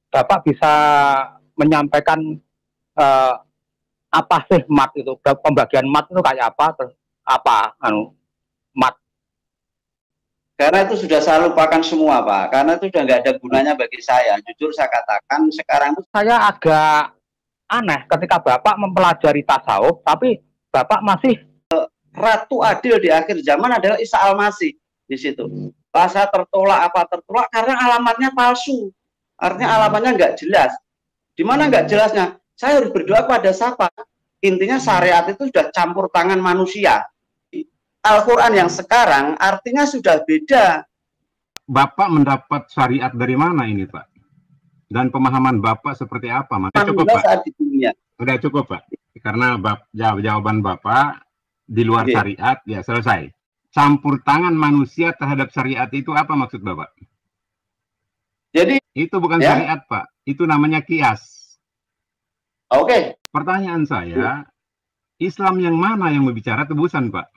Bapak bisa menyampaikan eh, apa sih mat itu, pembagian mat itu kayak apa, terus apa mat. Karena itu sudah saya lupakan semua, Pak. Karena itu sudah nggak ada gunanya bagi saya. Jujur saya katakan, sekarang itu Saya agak aneh ketika Bapak mempelajari tasawuf, tapi Bapak masih Ratu Adil di akhir zaman adalah Isa Al-Masih di situ. Bahasa tertolak apa tertolak karena alamatnya palsu. Artinya alamatnya nggak jelas. Di mana nggak jelasnya? Saya harus berdoa kepada siapa? Intinya syariat itu sudah campur tangan manusia. Al-Quran yang sekarang artinya sudah beda. Bapak mendapat syariat dari mana ini, Pak? Dan pemahaman Bapak seperti apa? Maka cukup, Pak. Saat di dunia. Sudah cukup, Pak. Karena jawaban Bapak di luar syariat, ya selesai. Campur tangan manusia terhadap syariat itu apa maksud Bapak? Jadi itu bukan syariat, Pak. Itu namanya kias. Oke. Pertanyaan saya, Islam yang mana yang berbicara tebusan, Pak?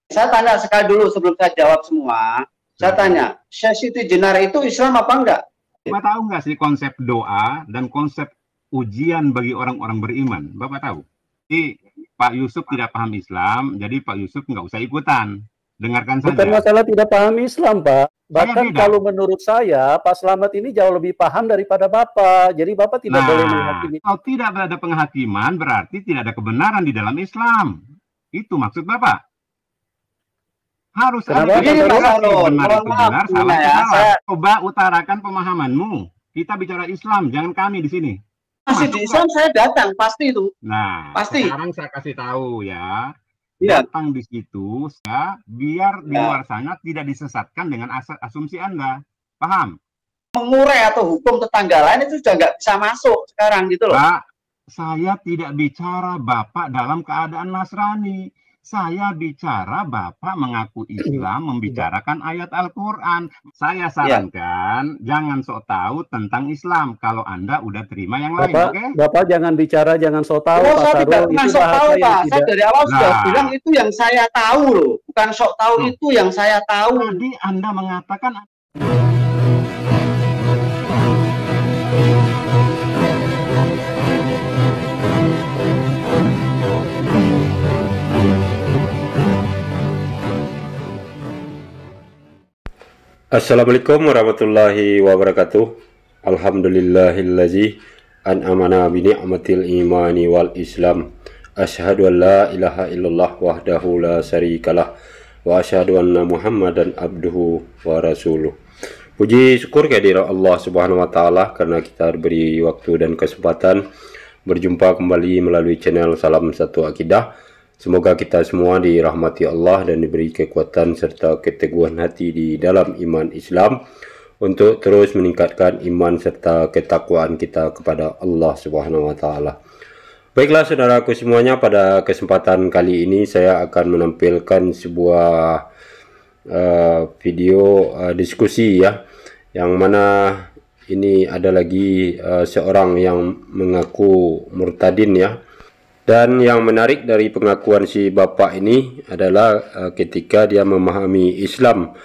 Saya tanya sekali dulu sebelum saya jawab semua. Saya tanya, Syekh Siti Jenar itu Islam apa enggak? Bapak tahu nggak sih konsep doa dan konsep ujian bagi orang-orang beriman? Bapak tahu? Jadi Pak Yusuf tidak paham Islam, jadi Pak Yusuf nggak usah ikutan. Dengarkan saja. Bukan masalah tidak paham Islam, Pak. Bahkan kalau menurut saya, Pak Slamet ini jauh lebih paham daripada Bapak. Jadi Bapak tidak boleh menghakimi. Kalau tidak ada penghakiman, berarti tidak ada kebenaran di dalam Islam. Itu maksud Bapak. Harus ada benar itu benar, salah itu salah. Coba utarakan pemahamanmu. Kita bicara Islam, jangan kami di sini. Masih di Islam saya datang, pasti itu. Nah, pasti. Sekarang saya kasih tahu ya. Datang di situ ya, biar di luar sana tidak disesatkan dengan asumsi Anda. Paham? Mengurai atau hukum tetangga lain itu sudah nggak bisa masuk sekarang gitu loh. Pak, saya tidak bicara Bapak dalam keadaan Nasrani. Saya bicara Bapak mengaku Islam, membicarakan ayat Al-Quran. Saya sarankan jangan sok tahu tentang Islam kalau Anda udah terima yang lain, oke? Bapak jangan bicara, jangan sok tahu. Saya tidak pernah sok tahu, Pak. Saya dari awal sudah bilang itu yang saya tahu loh. Bukan sok tahu itu yang saya tahu. Tadi Anda mengatakan... Assalamualaikum warahmatullahi wabarakatuh. Alhamdulillahillazi an'amana bi ni'matil imani wal islam. Asyhadu an la ilaha illallah wahdahu la syarikalah wa asyhadu anna Muhammadan abduhu wa rasuluh. Puji syukur kehadirat Allah Subhanahu wa taala karena kita diberi waktu dan kesempatan berjumpa kembali melalui channel Salam Satu Akidah. Semoga kita semua dirahmati Allah dan diberi kekuatan serta keteguhan hati di dalam iman Islam untuk terus meningkatkan iman serta ketakwaan kita kepada Allah Subhanahu wa taala. Baiklah saudaraku semuanya, pada kesempatan kali ini saya akan menampilkan sebuah video diskusi ya, yang mana ini ada lagi seorang yang mengaku murtadin ya. Dan yang menarik dari pengakuan si bapak ini adalah ketika dia memahami Islam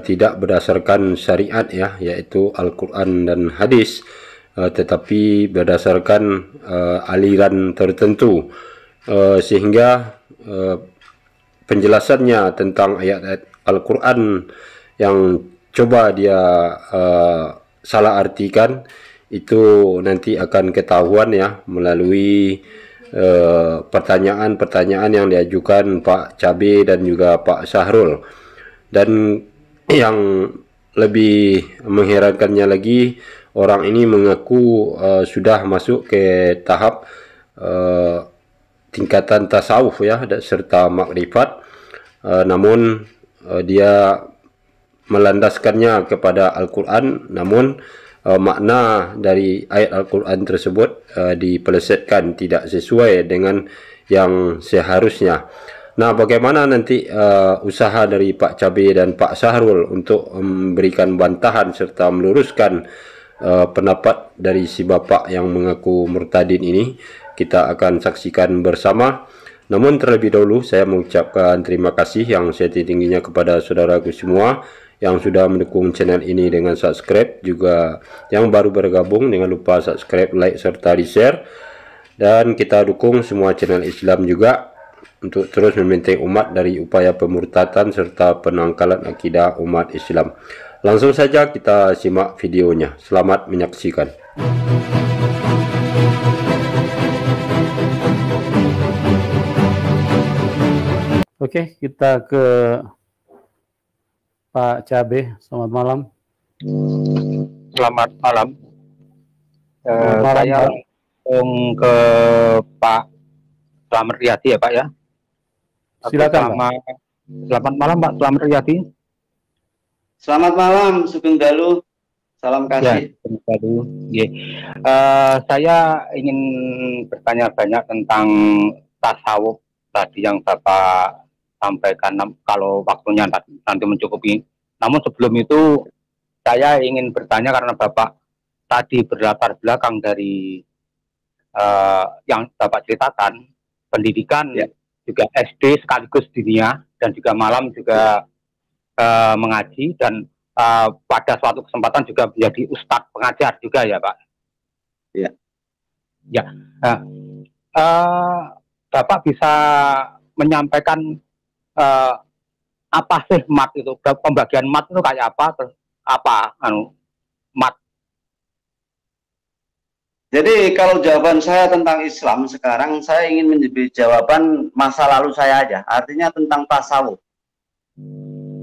tidak berdasarkan syariat ya, yaitu Al-Quran dan hadis, tetapi berdasarkan aliran tertentu, sehingga penjelasannya tentang ayat-ayat Al-Quran yang coba dia salah artikan itu nanti akan ketahuan ya melalui pertanyaan-pertanyaan yang diajukan Pak Cabe dan juga Pak Syahrul. Dan yang lebih mengherankannya lagi, orang ini mengaku sudah masuk ke tahap tingkatan tasawuf ya, serta makrifat, namun dia melandaskannya kepada Al-Quran, namun makna dari ayat Al-Quran tersebut dipelesetkan tidak sesuai dengan yang seharusnya. Nah, bagaimana nanti usaha dari Pak Cabe dan Pak Syahrul untuk memberikan bantahan serta meluruskan pendapat dari si bapak yang mengaku murtadin ini, kita akan saksikan bersama. Namun terlebih dahulu saya mengucapkan terima kasih yang setinggi-tingginya kepada saudaraku semua yang sudah mendukung channel ini dengan subscribe, juga yang baru bergabung jangan lupa subscribe, like, serta di-share. Dan kita dukung semua channel Islam juga untuk terus membentengi umat dari upaya pemurtatan serta penangkalan akidah umat Islam. Langsung saja kita simak videonya. Selamat menyaksikan. Oke, kita ke Pak Cabe. Selamat malam. Selamat malam. Selamat malam, Saya Pak. langsung ke Pak Slamet Riyadi ya Pak ya. Silakan, Selamat malam Pak Slamet Riyadi. Selamat malam, Sugeng Dalu. Salam kasih. Ya, saya ingin bertanya banyak tentang tasawuf tadi yang Bapak sampaikan kalau waktunya nanti mencukupi. Namun sebelum itu saya ingin bertanya karena Bapak tadi berlatar belakang dari yang Bapak ceritakan, pendidikan juga SD sekaligus dunia dan juga malam juga mengaji dan pada suatu kesempatan juga menjadi ustadz pengajar juga ya Pak. Iya. Ya. Bapak bisa menyampaikan apa sih mat itu, pembagian mat itu kayak apa, terus apa mat. Jadi kalau jawaban saya tentang Islam sekarang, saya ingin menjadi jawaban masa lalu saya aja, artinya tentang tasawuf.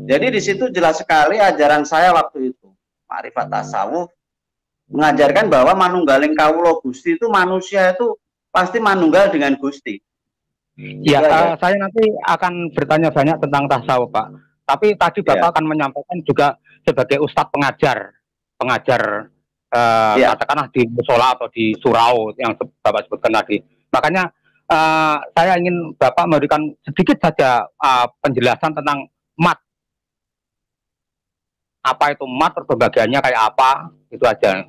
Jadi di situ jelas sekali ajaran saya waktu itu, Ma'rifat Tasawuf, mengajarkan bahwa manunggaling kawula Gusti itu manusia itu pasti manunggal dengan Gusti. Ya, saya nanti akan bertanya banyak tentang tasawuf Pak. Tapi tadi Bapak akan menyampaikan juga sebagai ustadz pengajar katakanlah di musola atau di surau yang Bapak sebutkan tadi. Makanya saya ingin Bapak memberikan sedikit saja penjelasan tentang mat. Apa itu mat, pembagiannya kayak apa, itu aja.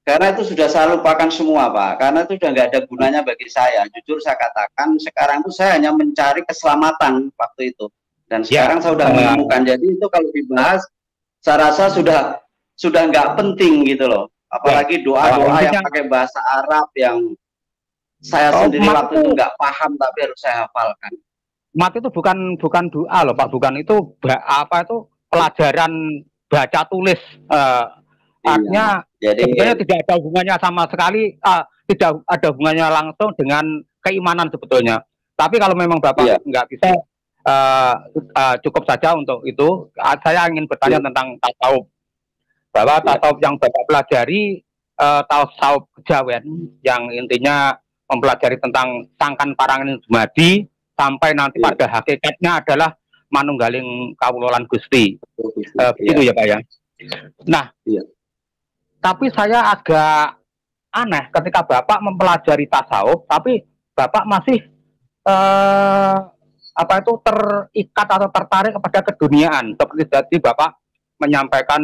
Karena itu sudah saya lupakan semua Pak, karena itu sudah nggak ada gunanya bagi saya. Jujur saya katakan, sekarang itu saya hanya mencari keselamatan waktu itu. Dan sekarang saya sudah menemukan, jadi itu kalau dibahas, saya rasa sudah nggak penting gitu loh. Apalagi doa-doa yang pakai bahasa Arab yang saya sendiri waktu itu nggak paham, tapi harus saya hafalkan. Mat itu bukan doa loh Pak, bukan itu pelajaran baca tulis. Artinya sebenarnya tidak ada hubungannya sama sekali, tidak ada hubungannya langsung dengan keimanan sebetulnya. Tapi kalau memang Bapak nggak bisa, cukup saja untuk itu. Saya ingin bertanya tentang tasawuf. Bahwa tasawuf yang Bapak pelajari, tasawuf kejawen, yang intinya mempelajari tentang sangkan parangan dumadi, sampai nanti pada hakikatnya adalah manunggaling kawulolan Gusti. Begitu ya Pak ya. Nah, tapi saya agak aneh ketika Bapak mempelajari tasawuf, tapi Bapak masih terikat atau tertarik kepada keduniaan. Seperti tadi Bapak menyampaikan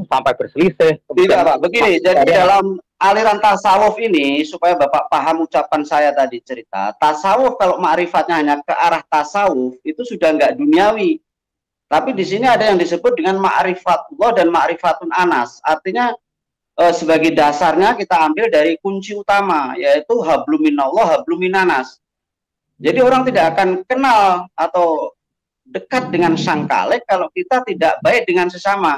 sampai berselisih. Tidak Pak, begini. Jadi dalam aliran tasawuf ini, supaya Bapak paham ucapan saya tadi cerita, tasawuf kalau ma'rifatnya hanya ke arah tasawuf itu sudah nggak duniawi. Tapi di sini ada yang disebut dengan ma'rifatullah dan ma'rifatun anas. Artinya sebagai dasarnya kita ambil dari kunci utama, yaitu habluminallah, habluminanas. Jadi orang tidak akan kenal atau dekat dengan sang khalik kalau kita tidak baik dengan sesama.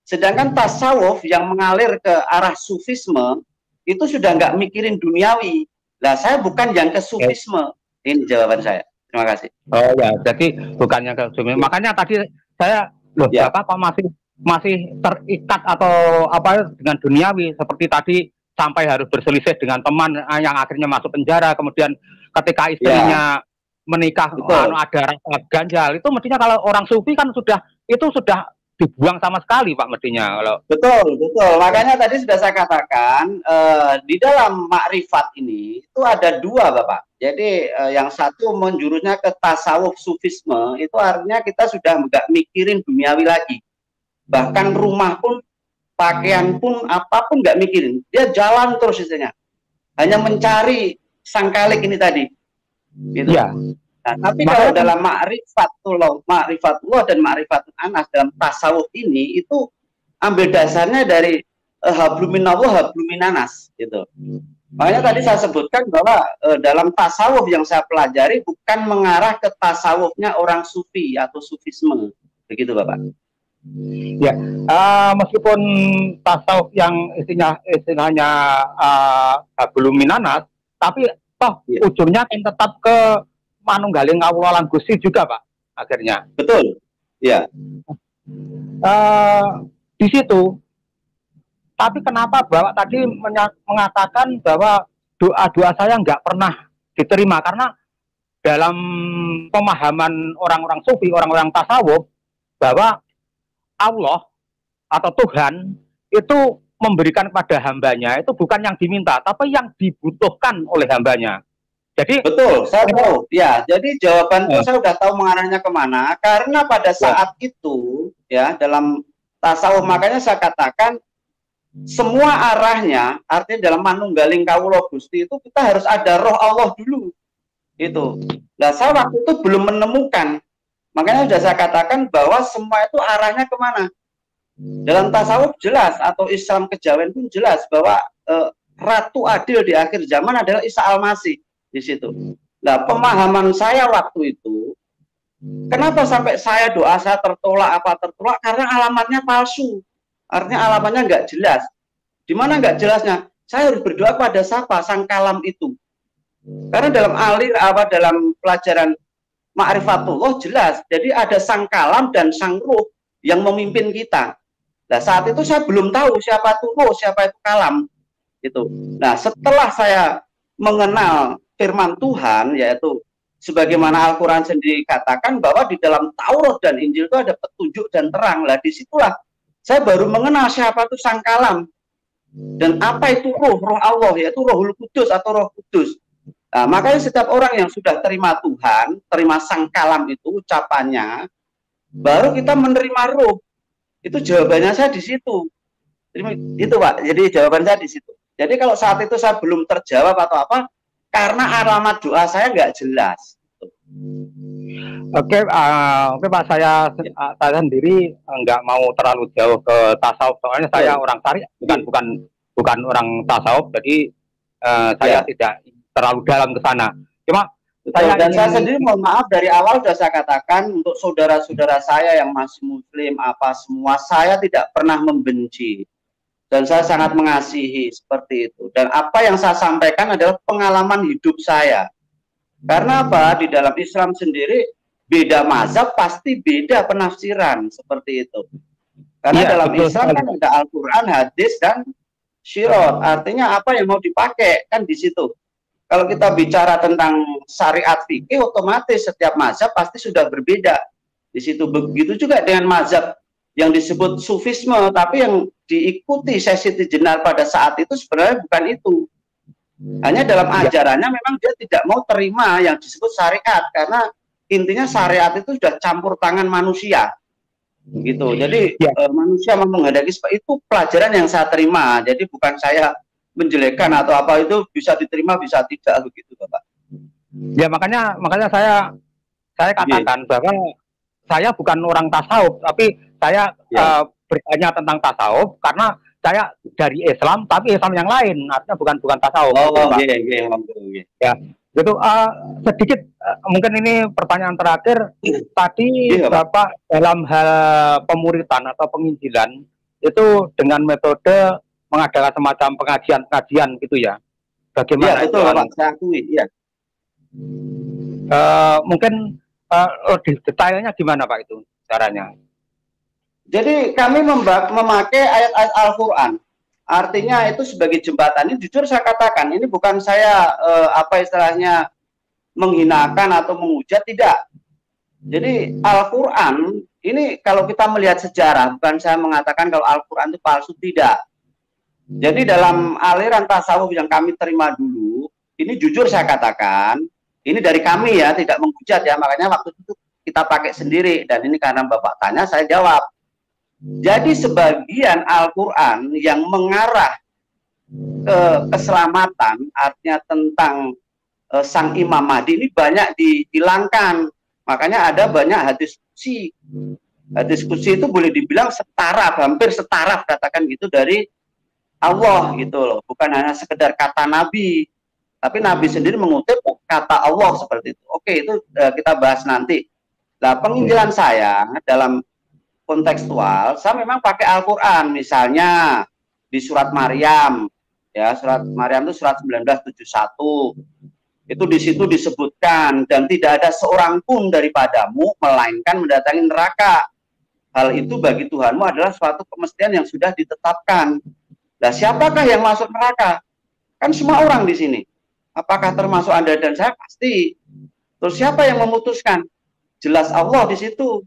Sedangkan tasawuf yang mengalir ke arah sufisme itu sudah nggak mikirin duniawi. Lah saya bukan yang ke sufisme. Ini jawaban saya. Terima kasih. Oh ya, jadi bukannya ke sufisme. Makanya tadi saya Bapak kok masih terikat atau dengan duniawi, seperti tadi sampai harus berselisih dengan teman yang akhirnya masuk penjara, kemudian ketika istrinya menikah ada rasa ganjal. Itu mestinya kalau orang sufi kan sudah dibuang sama sekali Pak mestinya. Kalau betul. Makanya tadi sudah saya katakan di dalam makrifat ini itu ada dua Bapak. Jadi yang satu menjurusnya ke tasawuf sufisme, itu artinya kita sudah nggak mikirin duniawi lagi. Bahkan rumah pun, pakaian pun, apapun nggak mikirin. Dia jalan terus istilahnya. Hanya mencari sang khalik ini tadi. Gitu. Ya. Nah, tapi kalau dalam ma'rifatullah dan ma'rifatul anas dalam tasawuf ini itu ambil dasarnya dari habluminallah habluminanas gitu. Makanya tadi saya sebutkan bahwa dalam tasawuf yang saya pelajari bukan mengarah ke tasawufnya orang sufi atau sufisme, begitu Bapak. Ya, meskipun tasawuf yang istilahnya habluminanas, tapi toh ujungnya kan tetap ke manunggaling kawula lan Gusti juga Pak akhirnya. Betul. Ya. Di situ. Tapi kenapa Bapak tadi mengatakan bahwa doa-doa saya nggak pernah diterima? Karena dalam pemahaman orang-orang sufi, orang-orang tasawuf, bahwa Allah atau Tuhan itu memberikan kepada hambanya itu bukan yang diminta, tapi yang dibutuhkan oleh hambanya. Jadi betul, saya tahu. Ya, jadi jawaban itu saya sudah tahu mengarahnya kemana. Karena pada saat itu, ya dalam tasawuf makanya saya katakan semua arahnya, artinya dalam manunggaling kawula Gusti itu kita harus ada roh Allah dulu. Itu. Nah, saya waktu itu belum menemukan. Makanya sudah saya katakan bahwa semua itu arahnya kemana. Dalam tasawuf jelas atau Islam kejawen pun jelas bahwa Ratu Adil di akhir zaman adalah Isa Al-Masih. Di situ. Nah, pemahaman saya waktu itu, kenapa sampai saya doa saya tertolak apa tertolak? Karena alamatnya palsu, artinya alamatnya nggak jelas. Di mana nggak jelasnya? Saya harus berdoa pada siapa? Sang kalam itu. Karena dalam dalam pelajaran ma'rifatullah jelas. Jadi ada sang kalam dan sang ruh yang memimpin kita. Nah, saat itu saya belum tahu siapa itu ruh, siapa itu kalam. Gitu. Nah, setelah saya mengenal firman Tuhan, yaitu sebagaimana Al-Quran sendiri katakan bahwa di dalam Taurat dan Injil itu ada petunjuk dan terang. Lah disitulah saya baru mengenal siapa itu sang kalam dan apa itu roh Allah, yaitu Rohul Kudus atau Roh Kudus. Nah, makanya setiap orang yang sudah terima Tuhan, terima sang kalam itu ucapannya, baru kita menerima roh. Itu jawabannya saya di situ. Itu Pak. Jadi jawaban saya di situ. Jadi kalau saat itu saya belum terjawab atau apa, karena alamat doa saya nggak jelas. Oke, Pak, saya sendiri nggak mau terlalu jauh ke tasawuf, soalnya saya orang syariat, bukan orang tasawuf, jadi saya tidak terlalu dalam ke sana. Cuma saya sendiri mohon maaf dari awal sudah saya katakan untuk saudara-saudara saya yang masih Muslim apa semua, saya tidak pernah membenci. Dan saya sangat mengasihi seperti itu. Dan apa yang saya sampaikan adalah pengalaman hidup saya. Karena apa? Di dalam Islam sendiri, beda mazhab pasti beda penafsiran. Seperti itu. Karena dalam Islam kan ada Al-Quran, hadis, dan syirot. Artinya apa yang mau dipakai, kan di situ. Kalau kita bicara tentang syariat fikih, otomatis setiap mazhab pasti sudah berbeda. Di situ. Begitu juga dengan mazhab yang disebut sufisme, tapi yang diikuti Syekh Siti Jenar pada saat itu sebenarnya bukan itu. Hanya dalam ajarannya memang dia tidak mau terima yang disebut syariat, karena intinya syariat itu sudah campur tangan manusia. Gitu. Jadi manusia menghendaki itu pelajaran yang saya terima. Jadi bukan saya menjelekkan atau apa, itu bisa diterima bisa tidak begitu Bapak. Ya makanya saya katakan bahwa saya bukan orang tasawuf, tapi saya bertanya tentang tasawuf karena saya dari Islam, tapi Islam yang lain, artinya bukan tasawuf. Ya, gitu. Sedikit mungkin ini pertanyaan terakhir. Tadi Bapak dalam hal pemuritan atau penginjilan itu dengan metode mengadakan semacam pengajian gitu ya. Bagaimana itu? Saya akui, ya. Mungkin detailnya gimana Pak itu caranya? Jadi kami memakai ayat-ayat Al-Quran. Artinya itu sebagai jembatan. Ini jujur saya katakan, ini bukan saya apa istilahnya menghinakan atau menghujat, tidak. Jadi Al-Quran ini kalau kita melihat sejarah, bukan saya mengatakan kalau Al-Quran itu palsu, tidak. Jadi dalam aliran tasawuf yang kami terima dulu, ini jujur saya katakan, ini dari kami ya, tidak menghujat ya, makanya waktu itu kita pakai sendiri, dan ini karena Bapak tanya, saya jawab. Jadi sebagian Al-Quran yang mengarah ke keselamatan, artinya tentang sang Imam Mahdi ini banyak dihilangkan. Makanya ada banyak hadis qudsi. Hadis qudsi itu boleh dibilang setara, hampir setara katakan gitu dari Allah gitu loh. Bukan hanya sekedar kata Nabi, tapi Nabi sendiri mengutip kata Allah seperti itu. Oke, itu kita bahas nanti. Nah, penginjilan saya dalam kontekstual, saya memang pakai Al-Quran. Misalnya di surat Maryam, ya, surat Maryam itu surat 1971. Itu di situ disebutkan, dan tidak ada seorang pun daripadamu melainkan mendatangi neraka. Hal itu bagi Tuhanmu adalah suatu kemestian yang sudah ditetapkan. Nah, siapakah yang masuk neraka? Kan semua orang di sini. Apakah termasuk Anda dan saya? Pasti. Terus siapa yang memutuskan? Jelas Allah di situ.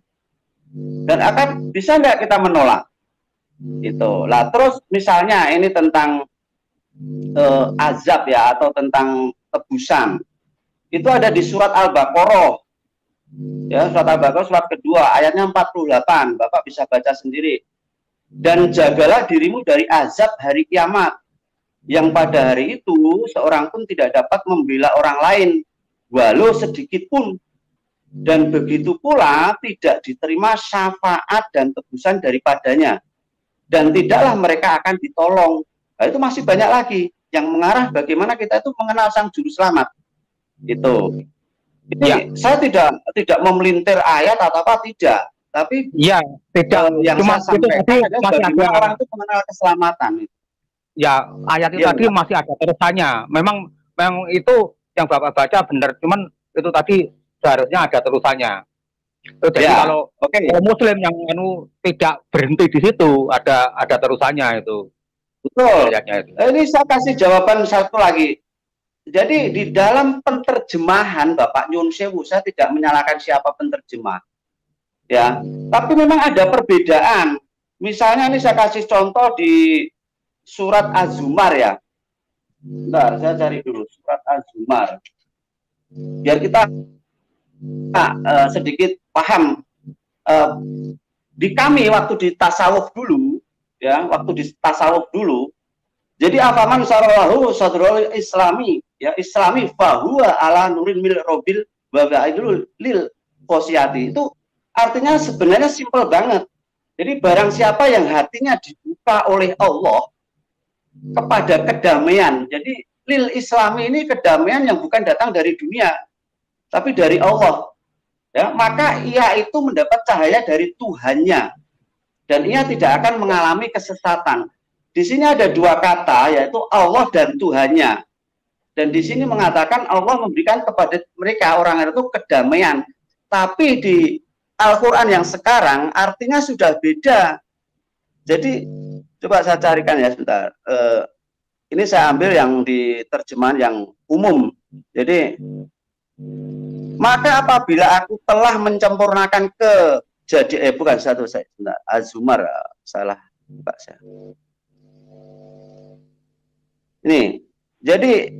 Dan akan bisa nggak kita menolak? Itu. Lah terus misalnya ini tentang azab ya, atau tentang tebusan. Itu ada di surat Al-Baqarah. Ya, surat Al-Baqarah surat kedua ayatnya 48. Bapak bisa baca sendiri. Dan jagalah dirimu dari azab hari kiamat, yang pada hari itu seorang pun tidak dapat membela orang lain walau sedikit pun, dan begitu pula tidak diterima syafaat dan tebusan daripadanya, dan tidaklah mereka akan ditolong. Nah, itu masih banyak lagi yang mengarah bagaimana kita itu mengenal sang juru selamat. Itu. Ya. Saya tidak memelintir ayat atau apa, tidak. Tapi ya, tidak. Yang cuma saya sampaikan adalah bagaimana orang itu mengenal keselamatan. Ya, ayat itu tadi masih ada terusannya. Memang itu yang Bapak baca benar, cuman itu tadi seharusnya ada terusannya. Jadi kalau Muslim yang tidak berhenti di situ, ada terusannya itu. Betul. Ini saya kasih jawaban satu lagi. Jadi di dalam penterjemahan, Bapak Nyun Sewu, saya tidak menyalahkan siapa penterjemah, ya. Tapi memang ada perbedaan. Misalnya ini saya kasih contoh di surat Az-Zumar ya. Bentar, saya cari dulu surat Az-Zumar, biar kita sedikit paham. Di kami waktu di tasawuf dulu, ya, jadi afaman sarallahu sadrul islami, ya, islami fahuwa ala nurin mil robil wabaidul lil qosiyati. Itu artinya sebenarnya simpel banget. Jadi barang siapa yang hatinya dibuka oleh Allah kepada kedamaian, jadi lil islami ini kedamaian yang bukan datang dari dunia tapi dari Allah, ya, maka ia itu mendapat cahaya dari Tuhannya dan ia tidak akan mengalami kesesatan. Di sini ada dua kata, yaitu Allah dan Tuhannya. Dan di sini mengatakan Allah memberikan kepada mereka orang itu kedamaian. Tapi di Al-Quran yang sekarang artinya sudah beda. Jadi coba saya carikan ya sebentar. Ini saya ambil yang di terjemahan yang umum. Jadi, maka apabila aku telah mencempurnakan bukan satu saya, sebentar. Az-Zumar, salah Pak saya. Ini, jadi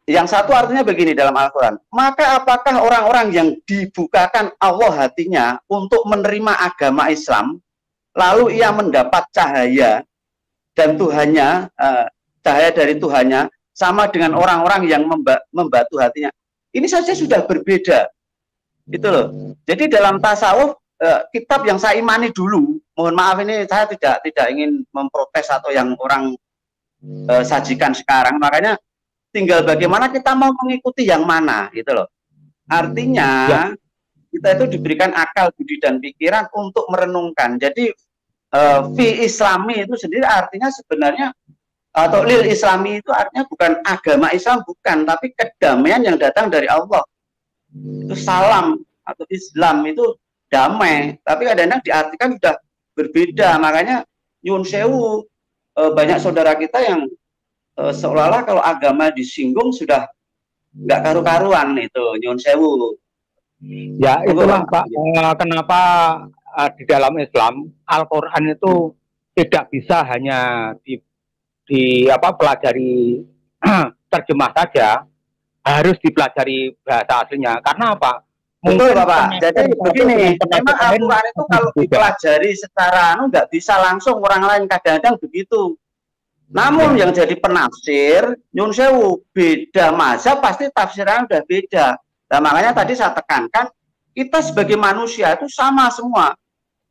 yang satu artinya begini dalam Al-Quran. Maka apakah orang-orang yang dibukakan Allah hatinya untuk menerima agama Islam, lalu ia mendapat cahaya dan Tuhannya, cahaya dari Tuhannya, sama dengan orang-orang yang membatu hatinya. Ini saja sudah berbeda. Gitu loh. Jadi dalam tasawuf, kitab yang saya imani dulu, mohon maaf ini saya tidak ingin memprotes atau yang orang sajikan sekarang, makanya tinggal bagaimana kita mau mengikuti yang mana, gitu loh. Artinya kita itu diberikan akal, budi dan pikiran untuk merenungkan. Jadi fi islami itu sendiri artinya sebenarnya, atau lil islami itu artinya bukan agama Islam, bukan, tapi kedamaian yang datang dari Allah. Itu salam atau Islam itu damai, tapi kadang-kadang diartikan sudah berbeda. Makanya nyun sewu, banyak saudara kita yang seolah-olah kalau agama disinggung sudah nggak karu-karuan, itu nyun sewu. Ya itulah Pak, kenapa di dalam Islam Al-Quran itu tidak bisa hanya pelajari terjemah saja, harus dipelajari bahasa aslinya. Karena apa? Betul Bapak. Jadi begini, memang Al-Quran itu kalau dipelajari secara nggak bisa langsung orang lain, kadang-kadang begitu. Namun yang jadi penafsir, nyun sewu, beda mazhab pasti tafsirannya udah beda. Nah, makanya tadi saya tekankan, kita sebagai manusia itu sama semua,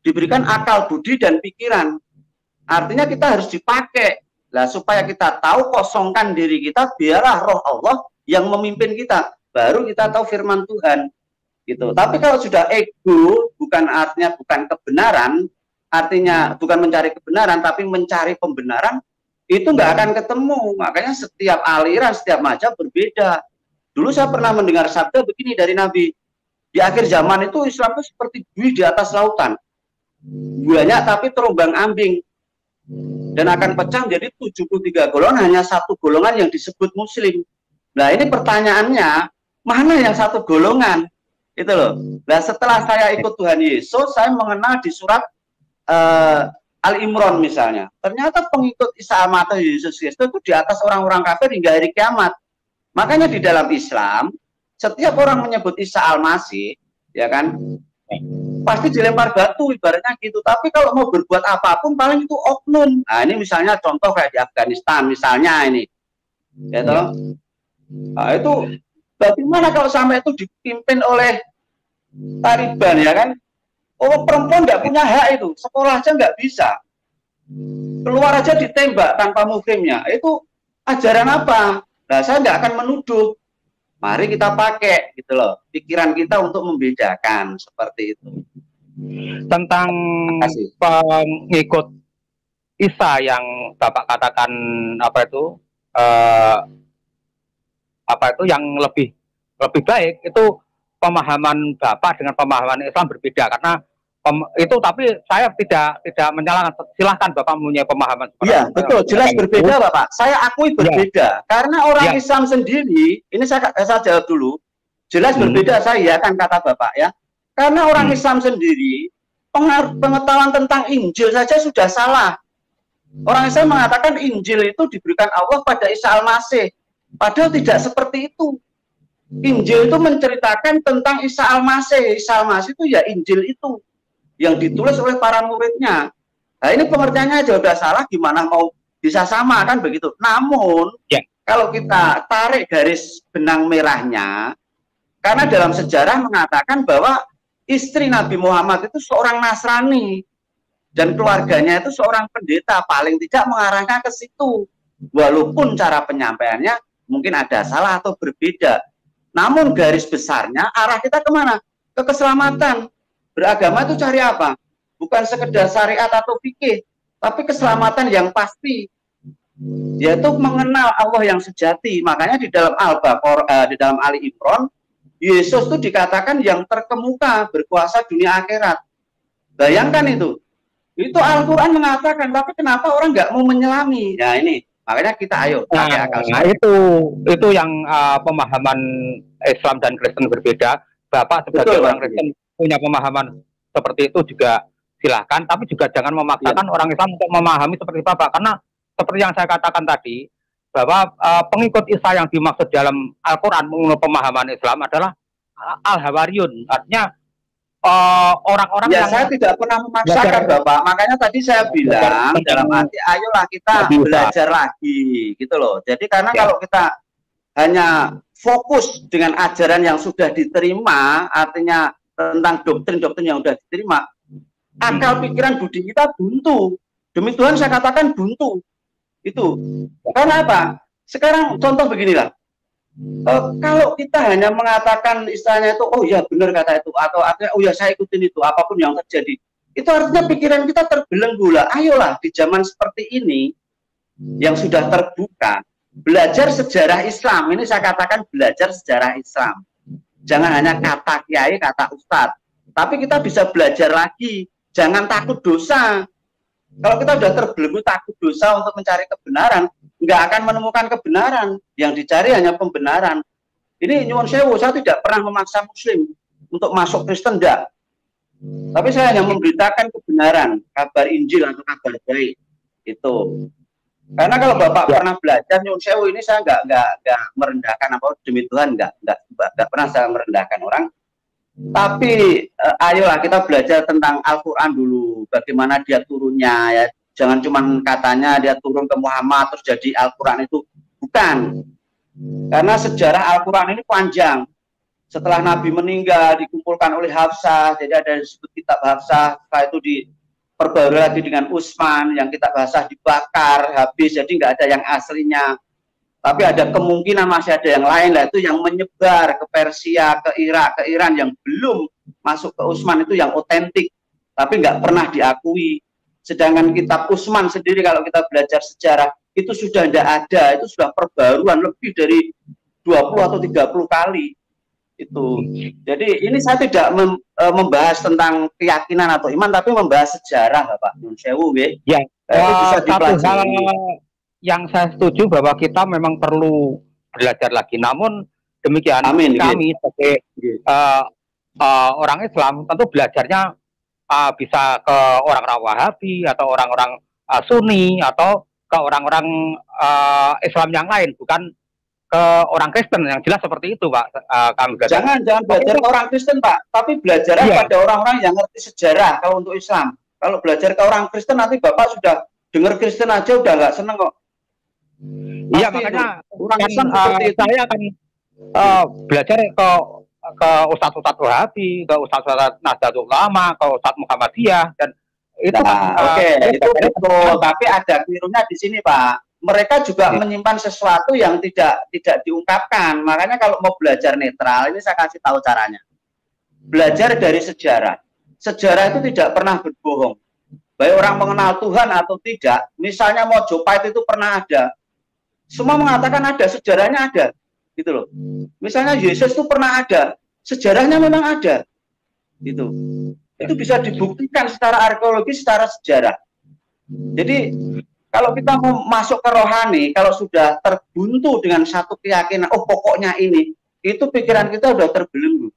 diberikan akal, budi, dan pikiran. Artinya kita harus dipakai. Lah, supaya kita tahu, kosongkan diri kita, biarlah roh Allah yang memimpin kita. Baru kita tahu firman Tuhan. Gitu. Tapi kalau sudah ego, bukan artinya bukan kebenaran, artinya bukan mencari kebenaran, tapi mencari pembenaran, itu nggak akan ketemu. Makanya setiap aliran, setiap mazhab berbeda. Dulu saya pernah mendengar sabda begini dari Nabi, di akhir zaman itu Islam itu seperti buih di atas lautan, banyak tapi terombang ambing, dan akan pecah menjadi 73 golongan, hanya satu golongan yang disebut Muslim. Nah, ini pertanyaannya, mana yang satu golongan? Itu loh. Nah, setelah saya ikut Tuhan Yesus, saya mengenal di surat Al-Imran misalnya, ternyata pengikut Isa atau Yesus Kristus itu di atas orang-orang kafir hingga hari kiamat. Makanya di dalam Islam, setiap orang menyebut Isa Al-Masih, ya kan, pasti dilempar batu ibaratnya gitu. Tapi kalau mau berbuat apapun, paling itu oknum. Nah, ini misalnya contoh kayak di Afghanistan misalnya ini, ya toh. Nah, itu bagaimana kalau sampai itu dipimpin oleh Taliban, ya kan? Oh, perempuan nggak punya hak itu, sekolah aja nggak bisa, keluar aja ditembak tanpa muhrimnya. Itu ajaran apa? Nah, saya nggak akan menuduh. Mari kita pakai gitu loh, pikiran kita untuk membedakan seperti itu. Tentang pengikut Isa yang Bapak katakan apa itu yang lebih baik, itu pemahaman Bapak dengan pemahaman Islam berbeda, karena itu, tapi saya tidak menyalahkan, silahkan Bapak punya pemahaman. Iya, betul, jelas berbeda Bapak. Saya akui berbeda, karena orang Islam sendiri, ini saya jawab dulu, jelas berbeda saya kan kata Bapak ya, karena orang Islam sendiri pengetahuan tentang Injil saja sudah salah. Orang Islam mengatakan Injil itu diberikan Allah pada Isa Al-Masih, padahal tidak seperti itu. Injil itu menceritakan tentang Isa Al-Masih. Isa Al-Masih itu ya Injil itu yang ditulis oleh para muridnya. Nah, ini pengertiannya aja udah salah, gimana mau bisa sama kan begitu. Namun kalau kita tarik garis benang merahnya, karena dalam sejarah mengatakan bahwa istri Nabi Muhammad itu seorang Nasrani dan keluarganya itu seorang pendeta, paling tidak mengarahkan ke situ, walaupun cara penyampaiannya mungkin ada salah atau berbeda. Namun garis besarnya arah kita kemana? Ke keselamatan. Beragama itu cari apa? Bukan sekedar syariat atau fikih, tapi keselamatan yang pasti, yaitu mengenal Allah yang sejati. Makanya di dalam di dalam Ali Imran, Yesus itu dikatakan yang terkemuka, berkuasa dunia akhirat. Bayangkan itu Al-Quran mengatakan, tapi kenapa orang nggak mau menyelami? Nah ini, makanya kita ayo pakai akal. Nah itu yang pemahaman Islam dan Kristen berbeda. Bapak sebagai orang Kristen punya pemahaman seperti itu juga silahkan, tapi juga jangan memaksakan orang Islam untuk memahami seperti Bapak, karena seperti yang saya katakan tadi, bahwa pengikut Isa yang dimaksud dalam Al-Quran menurut pemahaman Islam adalah Al-Hawariyun, artinya orang-orang yang saya tidak pernah memaksakan Bapak, makanya tadi saya bilang dalam arti ayolah kita belajar lagi gitu loh. Jadi karena kalau kita hanya fokus dengan ajaran yang sudah diterima, artinya tentang doktrin-doktrin yang sudah diterima, akal pikiran budi kita buntu. Demi Tuhan saya katakan buntu. Itu karena apa? Sekarang contoh beginilah, kalau kita hanya mengatakan istilahnya itu, oh ya benar kata itu, atau artinya oh ya saya ikutin itu, apapun yang terjadi, itu artinya pikiran kita terbelenggu. Ayolah di zaman seperti ini yang sudah terbuka, belajar sejarah Islam. Ini saya katakan belajar sejarah Islam. Jangan hanya kata kiai, kata ustadz, tapi kita bisa belajar lagi. Jangan takut dosa. Kalau kita sudah terbelenggu takut dosa untuk mencari kebenaran, nggak akan menemukan kebenaran. Yang dicari hanya pembenaran. Ini nyuwun sewu, saya tidak pernah memaksa Muslim untuk masuk Kristen, enggak. Tapi saya hanya memberitakan kebenaran, kabar Injil atau kabar baik. Itu. Karena kalau Bapak pernah belajar nyuwun sewu, ini saya nggak merendahkan apa, demi Tuhan nggak pernah saya merendahkan orang. Tapi ayolah kita belajar tentang Al-Quran dulu, bagaimana dia turunnya ya. Jangan cuman katanya dia turun ke Muhammad terus jadi Al-Quran itu. Bukan. Karena sejarah Al-Quran ini panjang. Setelah Nabi meninggal, dikumpulkan oleh Hafsah, jadi ada disebut kitab Hafsah, setelah itu diperbarui lagi dengan Utsman, yang kitab Hafsah dibakar, habis, jadi nggak ada yang aslinya. Tapi ada kemungkinan masih ada yang lain, lah itu yang menyebar ke Persia, ke Irak, ke Iran, yang belum masuk ke Utsman itu yang otentik, tapi nggak pernah diakui. Sedangkan kitab Utsman sendiri, kalau kita belajar sejarah, itu sudah tidak ada, itu sudah perbaruan lebih dari 20 atau 30 kali. Itu. Jadi ini saya tidak membahas tentang keyakinan atau iman, tapi membahas sejarah, Bapak. Nun sewu, ya. Bisa satu hal yang saya setuju bahwa kita memang perlu belajar lagi. Namun demikian, kami sebagai orang Islam tentu belajarnya bisa ke orang-orang Wahabi atau orang-orang Sunni atau ke orang-orang Islam yang lain, bukan ke orang Kristen. Yang jelas seperti itu, Pak. Jangan belajar ke orang Kristen, Pak, tapi belajar pada orang-orang yang ngerti sejarah. Kalau untuk Islam, kalau belajar ke orang Kristen nanti Bapak sudah dengar Kristen aja udah nggak seneng kok. Iya, makanya orang Islam saya akan belajar ke Ustadz Wahabi, ke Ustadz Nahdlatul Ulama, ke Ustadz Muhammadiyah, dan itu itu betul. Tapi ada kelirunya di sini, Pak. Mereka juga menyimpan sesuatu yang tidak diungkapkan. Makanya kalau mau belajar netral, ini saya kasih tahu caranya. Belajar dari sejarah. Sejarah itu tidak pernah berbohong. Baik orang mengenal Tuhan atau tidak, misalnya Mojopahit itu pernah ada. Semua mengatakan ada, sejarahnya ada. Gitu loh. Misalnya Yesus itu pernah ada, sejarahnya memang ada. Gitu. Itu bisa dibuktikan secara arkeologi, secara sejarah. Jadi kalau kita mau masuk ke rohani, kalau sudah terbuntu dengan satu keyakinan, oh pokoknya ini, itu pikiran kita udah terbelenggu.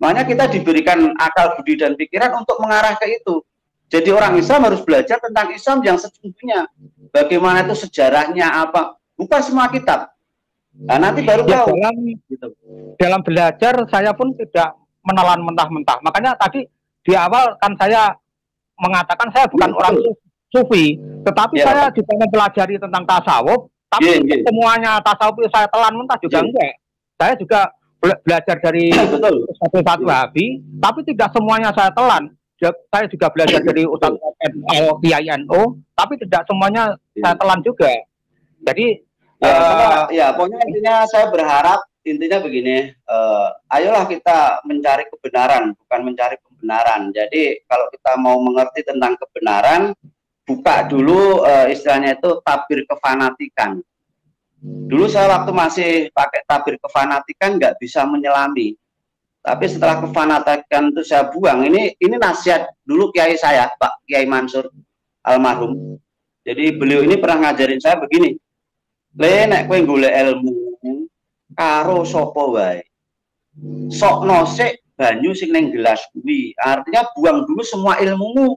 Makanya kita diberikan akal budi dan pikiran untuk mengarah ke itu. Jadi orang Islam harus belajar tentang Islam yang sesungguhnya. Bagaimana itu sejarahnya apa. Bukan semua kitab. Nah, nanti baru tahu. Dalam belajar saya pun tidak menelan mentah-mentah. Makanya tadi di awal kan saya mengatakan saya bukan orang sufi, tetapi saya juga mempelajari tentang tasawuf, tapi semuanya tasawuf itu saya telan mentah juga enggak. Saya juga belajar dari Ustadz Wahabi, tapi tidak semuanya saya telan. Saya juga belajar dari Ustadz Kiai NU, tapi tidak semuanya saya telan juga. Jadi pokoknya intinya saya berharap intinya begini, ayolah kita mencari kebenaran, bukan mencari pembenaran. Jadi kalau kita mau mengerti tentang kebenaran, buka dulu istilahnya itu tabir kefanatikan. Dulu saya waktu masih pakai tabir kefanatikan nggak bisa menyelami. Tapi setelah kefanatikan itu saya buang. Ini nasihat dulu kiai saya, Pak Kiai Mansur almarhum. Jadi beliau ini pernah ngajarin saya begini. Le nek kowe golek ilmu karo sapa wae. Sok nosek banyu sing ning gelas kuwi. Artinya buang dulu semua ilmumu.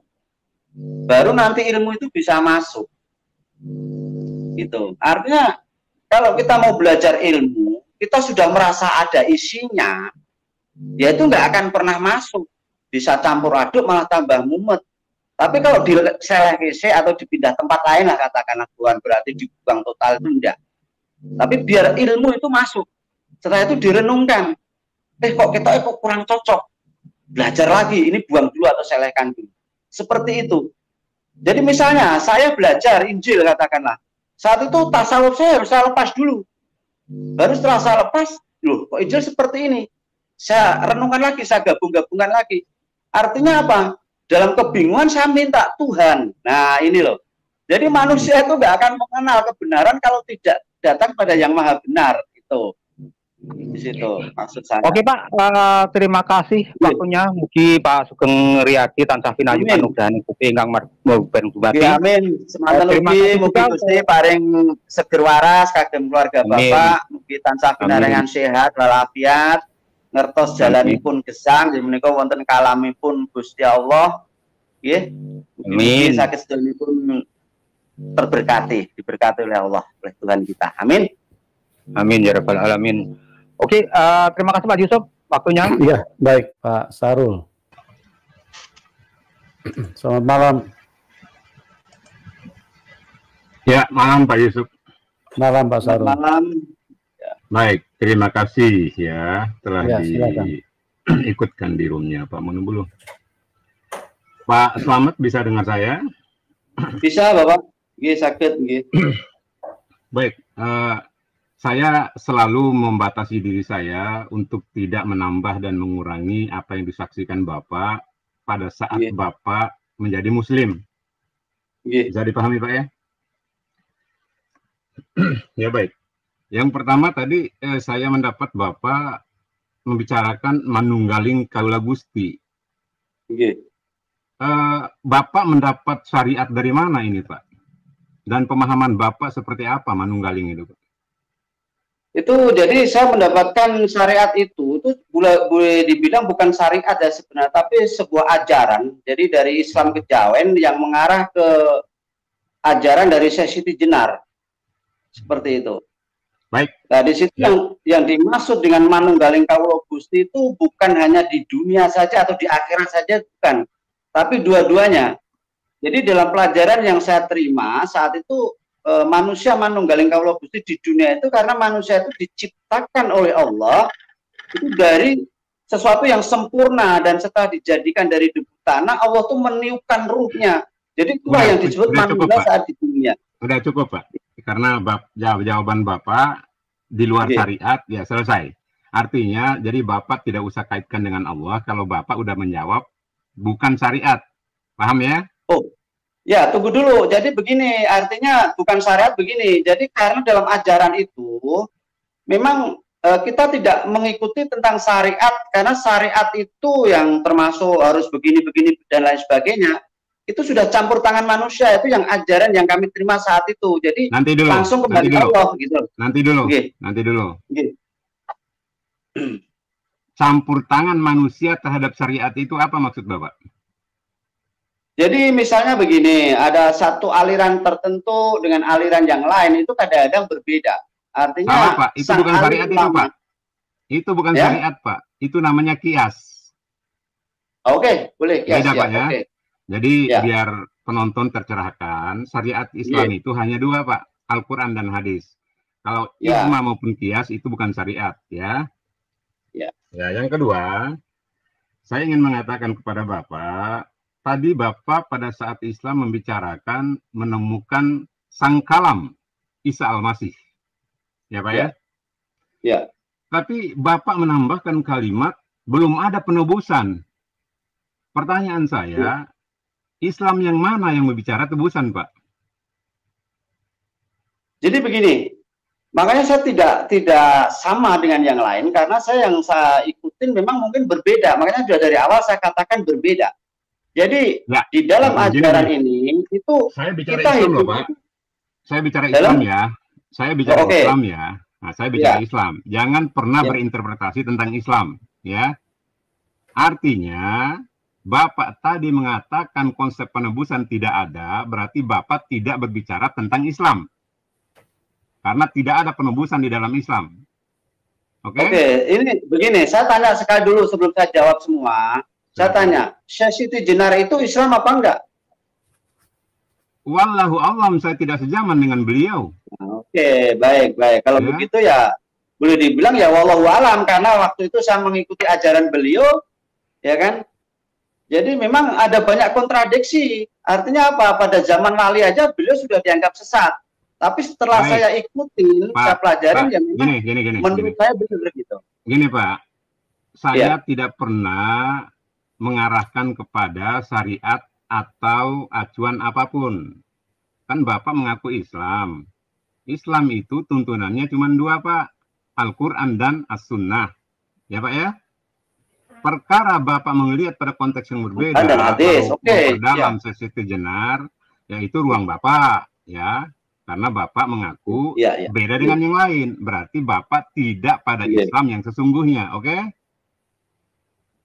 Baru nanti ilmu itu bisa masuk. Gitu. Artinya kalau kita mau belajar ilmu, kita sudah merasa ada isinya, ya itu nggak akan pernah masuk. Bisa campur aduk malah tambah mumet. Tapi kalau diselekisi atau dipindah tempat lain lah katakanlah, bukan berarti dibuang total, itu enggak. Tapi biar ilmu itu masuk. Setelah itu direnungkan. Kok kita kok kurang cocok. Belajar lagi, ini buang dulu atau selehkan dulu. Seperti itu. Jadi misalnya saya belajar Injil katakanlah, saat itu tasawuf saya harus saya lepas dulu. Baru setelah saya lepas, loh kok Injil seperti ini? Saya renungkan lagi, saya gabung-gabungkan lagi. Artinya apa? Dalam kebingungan saya minta Tuhan. Nah ini loh. Jadi manusia itu nggak akan mengenal kebenaran kalau tidak datang pada yang maha benar. Itu. Di situ maksud saya. Oke Pak, terima kasih waktunya. Mugi Pak Sugeng Riyadi tansah pinayu kanugrahan Gusti ingkang ben bupati. Amin. Semanten ugi mugi Gusti paring seger waras kagem keluarga Bapak, mugi tansah pinaringan sehat walafiat, ngertos jalanipun gesang menika wonten kalamipun Gusti Allah. Nggih. Amin. Sakit sedaya terberkati, diberkati oleh Allah, oleh Tuhan kita. Amin. Amin ya rabbal alamin. Oke, terima kasih Pak Yusuf waktunya. Iya, baik Pak Sarul. Selamat malam. Ya, malam Pak Yusuf. Malam Pak Sarul. Malam. Baik, terima kasih ya telah Ya, silakan. diikutkan di roomnya Pak Monobulu. Pak Slamet bisa dengar saya? Bisa Bapak? Nggih, sakit nggih. Baik, saya selalu membatasi diri saya untuk tidak menambah dan mengurangi apa yang disaksikan Bapak pada saat Bapak menjadi Muslim. Bisa dipahami Pak ya? Ya baik. Yang pertama tadi saya mendapat Bapak membicarakan manunggaling kaula Gusti. Bapak mendapat syariat dari mana ini Pak? Dan pemahaman Bapak seperti apa manunggaling itu Pak? Itu jadi saya mendapatkan syariat itu boleh dibilang bukan syariat ya sebenarnya, tapi sebuah ajaran. Jadi dari Islam kejawen yang mengarah ke ajaran dari Syekh Siti Jenar. Seperti itu. Baik. Nah, di situ yang dimaksud dengan manunggaling kawula Gusti itu bukan hanya di dunia saja atau di akhirat saja, bukan, tapi dua-duanya. Jadi dalam pelajaran yang saya terima saat itu, manusia manunggaling kawula Gusti di dunia itu karena manusia itu diciptakan oleh Allah itu dari sesuatu yang sempurna, dan setelah dijadikan dari debu tanah, Allah tuh meniupkan ruhnya. Jadi itulah yang disebut manusia saat di dunia. Sudah cukup Pak. Karena jawaban Bapak di luar syariat, ya selesai. Artinya, jadi Bapak tidak usah kaitkan dengan Allah kalau Bapak udah menjawab bukan syariat. Paham ya? Oh, ya tunggu dulu. Jadi begini, artinya bukan syariat begini. Jadi karena dalam ajaran itu, memang kita tidak mengikuti tentang syariat, karena syariat itu yang termasuk harus begini-begini dan lain sebagainya. Itu sudah campur tangan manusia, itu yang ajaran yang kami terima saat itu. Jadi langsung kembali ke Allah gitu. Nanti dulu. Campur tangan manusia terhadap syariat itu apa maksud Bapak? Jadi misalnya begini, ada satu aliran tertentu dengan aliran yang lain itu kadang-kadang berbeda. Artinya salah, Pak. Itu bukan syariat itu Pak. Itu bukan syariat Pak. Itu namanya kias. Oke, boleh kias. Beda Pak ya. Jadi biar penonton tercerahkan, syariat Islam itu hanya dua Pak, Al-Quran dan hadis. Kalau ijma maupun kias itu bukan syariat ya. Ya, yang kedua, saya ingin mengatakan kepada Bapak, tadi Bapak pada saat Islam membicarakan menemukan sang kalam Isa Al-Masih. Ya Pak ya? Ya. Tapi Bapak menambahkan kalimat belum ada penebusan. Pertanyaan saya, Islam yang mana yang berbicara tebusan, Pak? Jadi begini, makanya saya tidak sama dengan yang lain, karena yang saya ikutin memang mungkin berbeda. Makanya sudah dari awal saya katakan berbeda. Jadi di dalam ajaran ini itu saya bicara Islam loh, Pak. Saya bicara Islam ya. Saya bicara Islam ya. Nah, saya bicara Islam. Jangan pernah berinterpretasi tentang Islam, ya. Artinya Bapak tadi mengatakan konsep penebusan tidak ada, berarti Bapak tidak berbicara tentang Islam. Karena tidak ada penebusan di dalam Islam. Oke, ini begini, saya tanya sekali dulu sebelum saya jawab semua. Saya tanya, Syekh Siti Jenar itu Islam apa enggak? Wallahu a'lam, saya tidak sejaman dengan beliau. Oke, baik. Kalau begitu ya boleh dibilang ya wallahu a'lam, karena waktu itu saya mengikuti ajaran beliau, ya kan? Jadi memang ada banyak kontradiksi. Artinya apa? Pada zaman wali aja beliau sudah dianggap sesat. Tapi setelah saya ikutin, saya pelajarin yang memang menurut saya benar gitu. Gini Pak, saya tidak pernah mengarahkan kepada syariat atau acuan apapun. Kan Bapak mengaku Islam. Islam itu tuntunannya cuma dua Pak, Al-Quran dan As-Sunnah. Ya Pak ya? Perkara Bapak melihat pada konteks yang berbeda, dalam sesi Jenar, yaitu ruang Bapak, ya, karena Bapak mengaku beda dengan yang lain, berarti Bapak tidak pada Islam yang sesungguhnya, oke?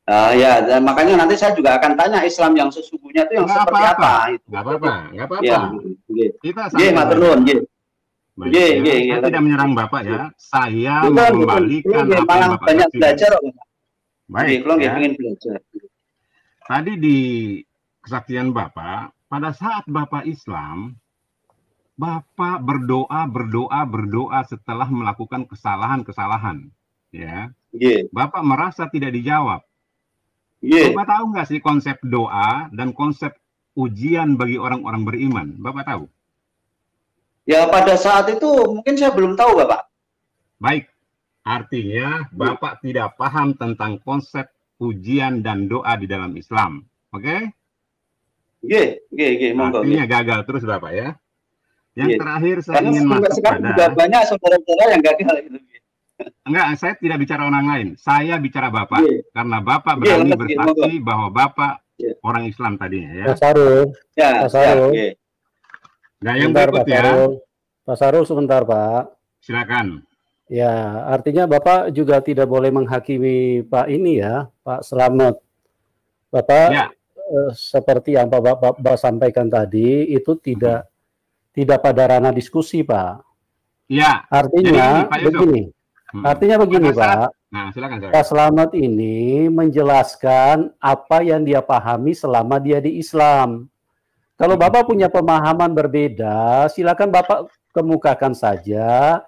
Dan makanya nanti saya juga akan tanya Islam yang sesungguhnya itu yang seperti apa? Nggak apa-apa. Kita saya tidak menyerang Bapak ya, saya mengembalikan apa yang Bapak banyak belajar. Baik, Tadi di kesaksian Bapak, pada saat Bapak Islam, Bapak berdoa setelah melakukan kesalahan-kesalahan, ya. Bapak merasa tidak dijawab. Bapak tahu nggak sih konsep doa dan konsep ujian bagi orang-orang beriman? Bapak tahu? Ya, pada saat itu mungkin saya belum tahu, Bapak. Baik, artinya Bapak tidak paham tentang konsep ujian dan doa di dalam Islam. Oke? Artinya gagal terus Bapak ya. Yang terakhir saya ingin masuk pada... banyak saudara-saudara yang gagal gitu. Enggak, saya tidak bicara orang lain. Saya bicara Bapak. Karena Bapak berani bersaksi bahwa Bapak orang Islam tadinya ya. Pak Sarul. Pak Sarul. Nah, yang berikut ya. Pak Sarul sebentar, Pak. Silakan. Ya, artinya Bapak juga tidak boleh menghakimi Pak ini ya, Pak Slamet. Bapak seperti yang Bapak sampaikan tadi itu tidak pada ranah diskusi, Pak. Ya. Artinya begini. Artinya begini, Pak. Nah, silakan. Pak Slamet ini menjelaskan apa yang dia pahami selama dia di Islam. Kalau Bapak punya pemahaman berbeda, silakan Bapak kemukakan saja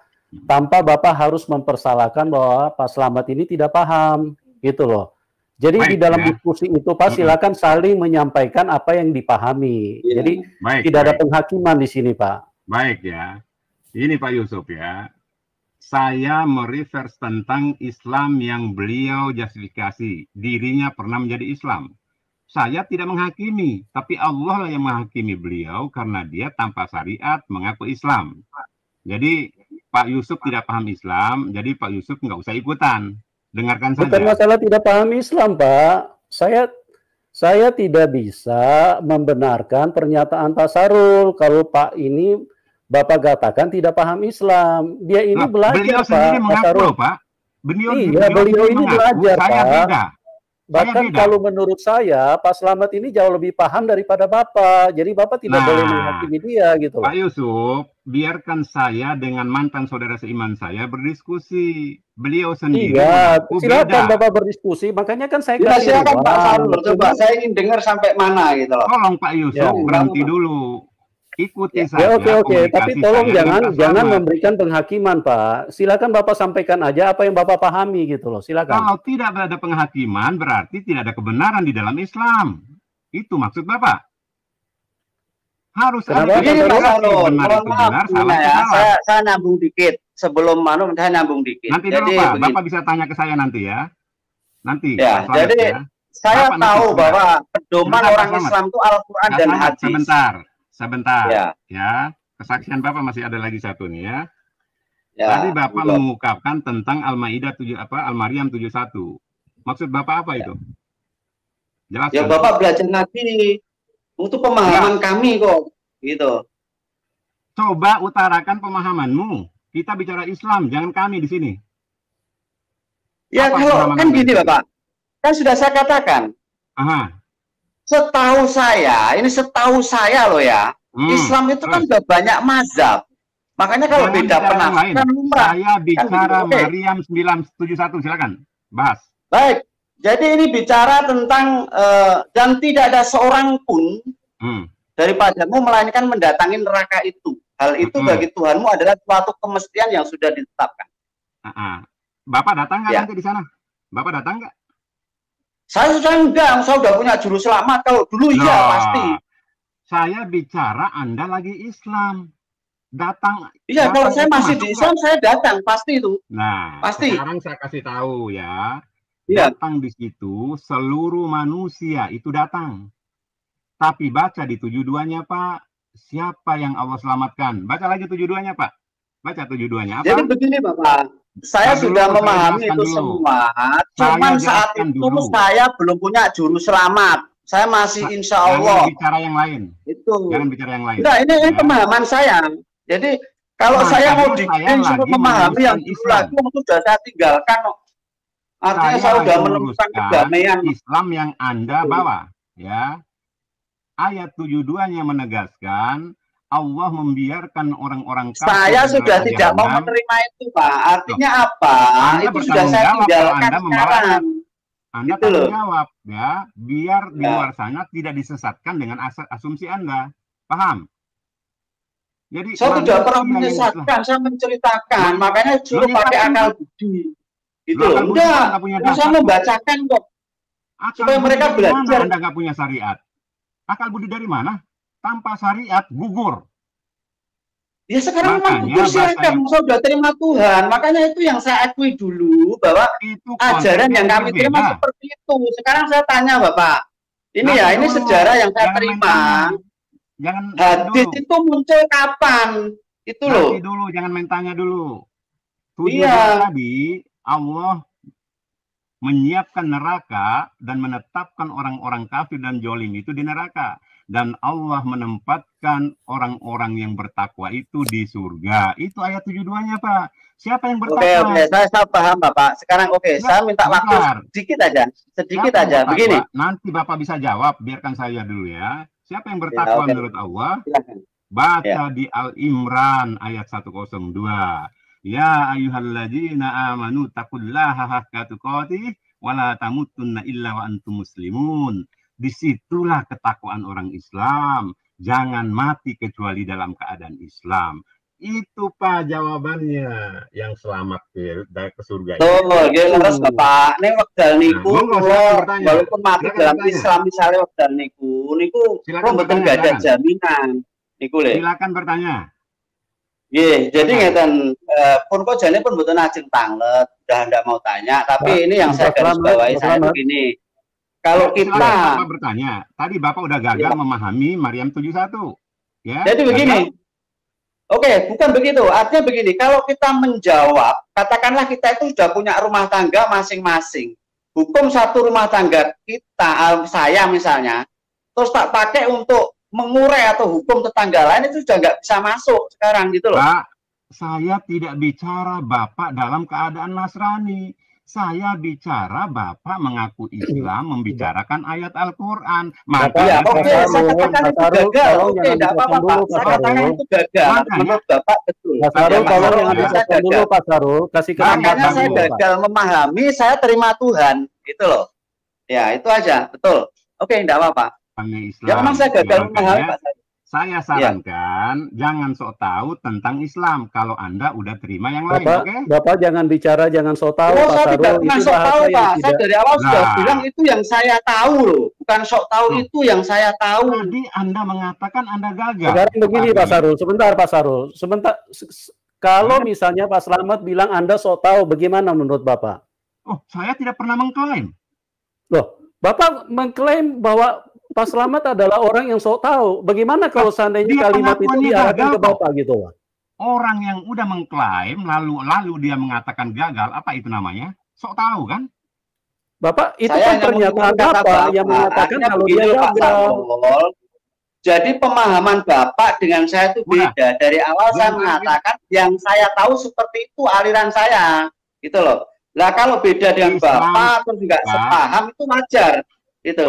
tanpa Bapak harus mempersalahkan bahwa Pak Slamet ini tidak paham, gitu loh. Jadi di dalam diskusi itu Pak silakan saling menyampaikan apa yang dipahami. Jadi tidak ada penghakiman di sini, Pak. Baik ya. Ini Pak Yusuf ya. Saya mereverse tentang Islam yang beliau justifikasi. Dirinya pernah menjadi Islam. Saya tidak menghakimi, tapi Allah lah yang menghakimi beliau karena dia tanpa syariat mengaku Islam. Jadi Pak Yusuf tidak paham Islam, jadi Pak Yusuf nggak usah ikutan. Dengarkan saja. Bukan masalah tidak paham Islam, Pak. Saya tidak bisa membenarkan pernyataan Pak Sarul kalau Pak ini Bapak katakan tidak paham Islam. Dia ini belajar, beliau Pak. Sendiri mengaku, Pak. Beliau ini belajar, saya Pak. Beda. Bahkan kalau menurut saya, Pak Slamet ini jauh lebih paham daripada Bapak. Jadi Bapak tidak boleh menghakimi dia, gitu. Pak Yusuf, biarkan saya dengan mantan saudara seiman saya berdiskusi. Beliau sendiri. Iya, silakan Bapak berdiskusi. Makanya kan saya kasih silakan Pak Sarul. Coba saya ingin dengar sampai mana gitu loh. Tolong Pak Yusuf berhenti dulu. Ikuti saja. Oke. Tapi tolong jangan memberikan penghakiman, Pak. Silakan Bapak sampaikan aja apa yang Bapak pahami gitu loh. Silakan. Kalau tidak ada penghakiman berarti tidak ada kebenaran di dalam Islam. Itu maksud Bapak. Harus ada benar, salah ya. Saya nambung dikit sebelum saya nambung dikit. Nanti dulu Pak, Bapak bisa tanya ke saya nanti ya. Nanti. Ya, jadi saya tahu bahwa pedoman orang Islam itu Al-Quran dan hadis. Sebentar, ya. Kesaksian Bapak masih ada lagi satu nih ya. Tadi Bapak mengungkapkan tentang Al-Maidah Al-Maryam 71. Maksud Bapak apa itu? Jelaskan. Ya Bapak belajar Nabi untuk pemahaman kami kok, gitu. Coba utarakan pemahamanmu. Kita bicara Islam, jangan kami di sini. Ya kalau kan gini Bapak, kan sudah saya katakan. Setahu saya loh ya, Islam itu kan udah banyak mazhab. Makanya kalau beda penafsiran lumrah. Saya bicara Maryam 971, silakan bahas. Baik, jadi ini bicara tentang dan tidak ada seorang pun daripadamu melainkan mendatangi neraka itu. Hal itu bagi Tuhanmu adalah suatu kemestian yang sudah ditetapkan. Bapak datang nggak nanti di sana? Bapak datang nggak? Saya sudah punya juru selamat. Kalau dulu iya pasti. Saya bicara Anda lagi Islam. Datang. Iya, kalau saya masih di Islam saya datang pasti itu. Nah, pasti. Sekarang saya kasih tahu ya. Datang di situ seluruh manusia itu datang. Tapi baca di 72-nya Pak, siapa yang Allah selamatkan? Baca lagi 72-nya Pak. Baca 72-nya apa? Jadi begini Bapak. Saya sudah memahami itu semua, cuman saat itu saya belum punya juru selamat. Saya masih insya Allah. Jangan bicara yang lain. Itu. Jangan bicara yang lain. Nah, ini pemahaman saya. Jadi kalau saya mau untuk memahami yang itu lagi, sudah saya tinggalkan. Artinya saya sudah menemukan kedamaian. Islam yang Anda bawa, ya. Ayat 72-nya menegaskan Allah membiarkan orang-orang kafir. Saya sudah tidak mau menerima itu, Pak. Artinya apa? Itu sudah saya tinggalkan sekarang. Anda tanggung jawab, ya. Biar di luar sana tidak disesatkan dengan asumsi Anda. Paham? Jadi saya tidak pernah menyesatkan, saya menceritakan, makanya suruh pakai akal budi. Gitu loh. Enggak, saya membacakan kok. Supaya mereka belajar. Anda nggak punya syariat. Akal budi dari mana? Tanpa syariat gugur. Ya sekarang memang gugur silakan, saya sudah terima Tuhan. Makanya itu yang saya akui dulu bahwa itu ajaran yang kami terima seperti itu. Sekarang saya tanya Bapak, ini ya ini sejarah yang saya terima. Hadis itu muncul kapan? Itu loh. Nanti dulu, jangan main tanya dulu. Tujuan tadi Allah menyiapkan neraka dan menetapkan orang-orang kafir dan jolim itu di neraka. Dan Allah menempatkan orang-orang yang bertakwa itu di surga. Itu ayat 72-nya, Pak. Siapa yang bertakwa? Oke, saya paham, Bapak. Sekarang saya minta waktu sedikit aja. Sedikit aja. Begini. Nanti Bapak bisa jawab, biarkan saya dulu ya. Siapa yang bertakwa menurut Allah? Baca di Al-Imran ayat 102. Ya ayyuhalladzina amanu taqullaha haqqa tuqatih wa la tamutunna illa wa antum muslimun. Disitulah ketakwaan orang Islam. Jangan mati kecuali dalam keadaan Islam. Itu Pak jawabannya yang selamat ke surga. Tuh, jelas Bapak. Ini wekdal niku walaupun mati dalam Islam misalnya wekdal niku mboten gak ada jaminan. Niku le. Silakan bertanya. Jadi ngeten pun kok jane pun mboten ajeng tanglet, udah ndak mau tanya, tapi ini yang saya garis bawahi saya begini. Kalau kita Bapak bertanya, tadi Bapak udah gagal memahami Maryam 71. Ya. Jadi begini. Oke, bukan begitu. Artinya begini, kalau kita menjawab, katakanlah kita itu sudah punya rumah tangga masing-masing. Hukum satu rumah tangga kita, saya misalnya, terus tak pakai untuk mengurai atau hukum tetangga lain itu sudah nggak bisa masuk sekarang gitu loh. Pak, saya tidak bicara Bapak dalam keadaan Nasrani. Saya bicara Bapak mengaku Islam, membicarakan ayat Al-Quran. Makanya saya katakan itu gagal. Oke, tidak apa-apa. Saya katakan itu gagal. Menurut Bapak betul. Pak Sarul, tolong jangan dipotong dulu Pak Sarul. Kasih makanya saya gagal memahami, saya terima Tuhan. Gitu loh. Ya, itu aja. Betul. Oke, tidak apa-apa. Ya memang saya gagal memahami Pak Sarul. Saya sarankan jangan sok tahu tentang Islam kalau Anda udah terima yang lain, oke? Bapak jangan bicara, jangan sok tahu, Pak saya Sarul. Tidak sok tahu, Pak. Saya dari awal sudah bilang itu yang saya tahu loh. Bukan sok tahu itu yang saya tahu. Tadi Anda mengatakan Anda gagal. Sekarang begini Pak Sarul, sebentar Pak Sarul. Sebentar. Kalau misalnya Pak Slamet bilang Anda sok tahu, bagaimana menurut Bapak? Oh, saya tidak pernah mengklaim. Loh, Bapak mengklaim bahwa Pak Slamet adalah orang yang sok tahu. Bagaimana kalau seandainya kalimat itu diarahkan ke Bapak gitu loh? Orang yang udah mengklaim lalu dia mengatakan gagal, apa itu namanya? Sok tahu kan? Bapak itu kan pernyataan Bapak yang mengatakan kalau dia gagal. Jadi pemahaman Bapak dengan saya itu beda. Dari awal saya mengatakan yang saya tahu seperti itu aliran saya, gitu loh. Lah kalau beda dengan Bapak terus nggak sepaham itu wajar, gitu.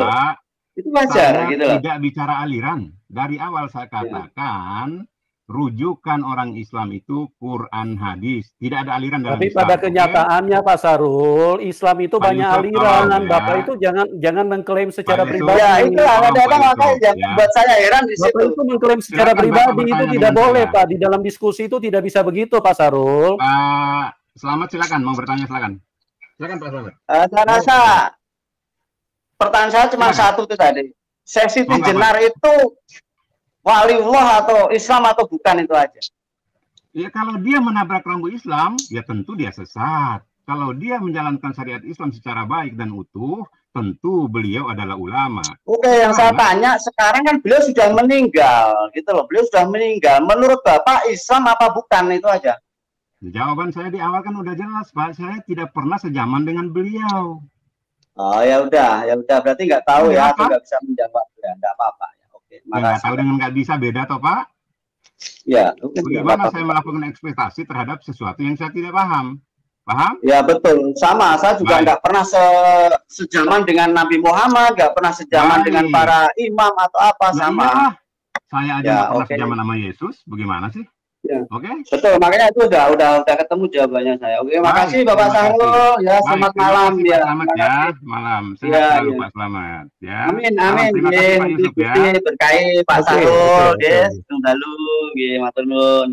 Itu wajar gitu loh. Tidak bicara aliran. Dari awal saya katakan rujukan orang Islam itu Quran hadis. Tidak ada aliran dalam Tapi Islam. Pada kenyataannya Pak Sarul, Islam itu banyak aliran. Bapak itu jangan mengklaim secara pribadi. Ya itu ada makanya buat saya heran di situ. Bapak itu mengklaim secara pribadi itu tidak boleh Pak. Di dalam diskusi itu tidak bisa begitu Pak Sarul. Selamat, silakan mau bertanya silakan. Silakan Pak Selamat. Saya rasa pertanyaan saya cuma satu itu tadi. Sesi Jenar itu waliullah atau Islam atau bukan itu aja. Ya kalau dia menabrak rambu Islam, ya tentu dia sesat. Kalau dia menjalankan syariat Islam secara baik dan utuh, tentu beliau adalah ulama. Oke, yang saya tanya sekarang kan beliau sudah meninggal, gitu loh. Beliau sudah meninggal. Menurut Bapak Islam apa bukan itu aja? Jawaban saya di awal kan udah jelas, Pak. Saya tidak pernah sejaman dengan beliau. Oh ya udah berarti nggak tahu ya, atau nggak bisa menjawab ya, nggak apa-apa ya. Oke, nggak tahu dengan nggak bisa beda toh Pak? Ya. Bagaimana saya melakukan ekspektasi terhadap sesuatu yang saya tidak paham? Paham? Ya betul, sama. Saya juga nggak pernah sejaman dengan Nabi Muhammad, nggak pernah sejaman dengan para imam atau apa sama. Saya aja nggak pernah sejaman sama Yesus, bagaimana sih? Ya. Oke? Betul, makanya itu udah ketemu jawabannya saya. Oke, makasih Bapak Sahrul. Ya, selamat malam ya. Selamat ya, malam. Sehat Ya, selalu ya. Pak Selamat ya. Amin, Salam, amin. terima kasih Pak Yusuf ya. Berkahi Pak Oke, Sahrul, oke. yes, dalu, nggih, matur nuwun.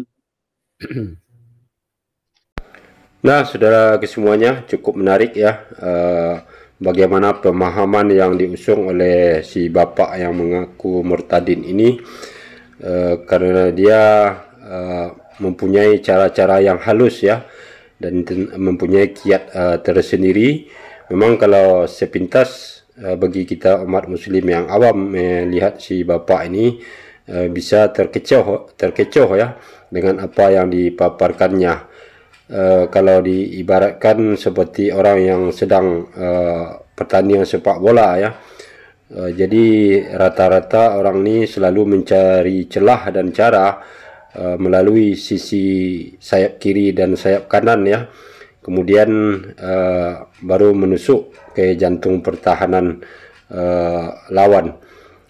Nah, saudara kesemuanya, cukup menarik ya bagaimana pemahaman yang diusung oleh si bapak yang mengaku murtadin ini, karena dia mempunyai cara-cara yang halus ya, dan mempunyai kiat tersendiri. Memang kalau sepintas bagi kita umat muslim yang awam melihat si bapak ini bisa terkecoh ya dengan apa yang dipaparkannya. Kalau diibaratkan seperti orang yang sedang pertandingan sepak bola ya. Jadi rata-rata orang ini selalu mencari celah dan cara melalui sisi sayap kiri dan sayap kanan ya. Kemudian baru menusuk ke jantung pertahanan lawan.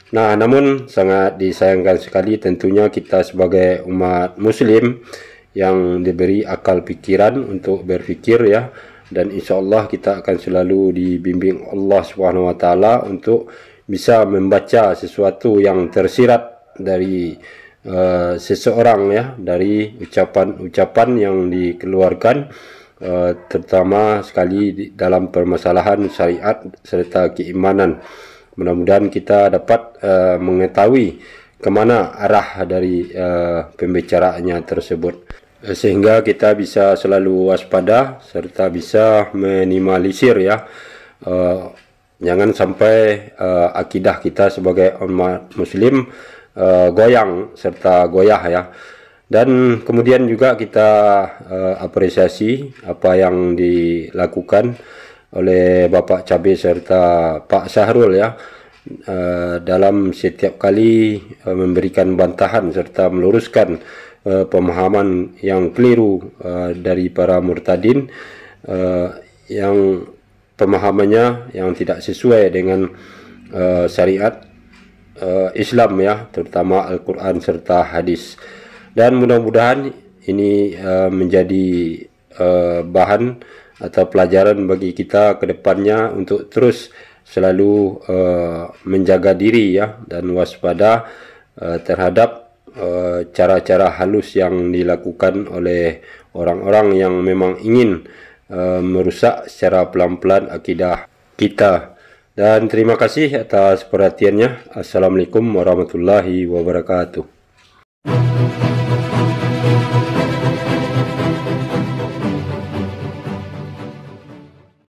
Nah, namun sangat disayangkan sekali tentunya kita sebagai umat muslim yang diberi akal pikiran untuk berfikir ya, dan insyaallah kita akan selalu dibimbing Allah Subhanahu wa taala untuk bisa membaca sesuatu yang tersirat dari seseorang ya, dari ucapan-ucapan yang dikeluarkan terutama sekali dalam permasalahan syariat serta keimanan. Mudah-mudahan kita dapat mengetahui kemana arah dari pembicaraannya tersebut, sehingga kita bisa selalu waspada serta bisa minimalisir ya, jangan sampai akidah kita sebagai umat muslim goyang serta goyah ya. Dan kemudian juga kita apresiasi apa yang dilakukan oleh Bapak Cabe serta Pak Sahrul ya, dalam setiap kali memberikan bantahan serta meluruskan pemahaman yang keliru dari para murtadin, yang pemahamannya yang tidak sesuai dengan syariat Islam ya, terutama Al-Quran serta hadis. Dan mudah-mudahan ini menjadi bahan atau pelajaran bagi kita ke depannya untuk terus selalu menjaga diri ya, dan waspada terhadap cara-cara halus yang dilakukan oleh orang-orang yang memang ingin merusak secara pelan-pelan akidah kita. Dan terima kasih atas perhatiannya. Assalamualaikum warahmatullahi wabarakatuh.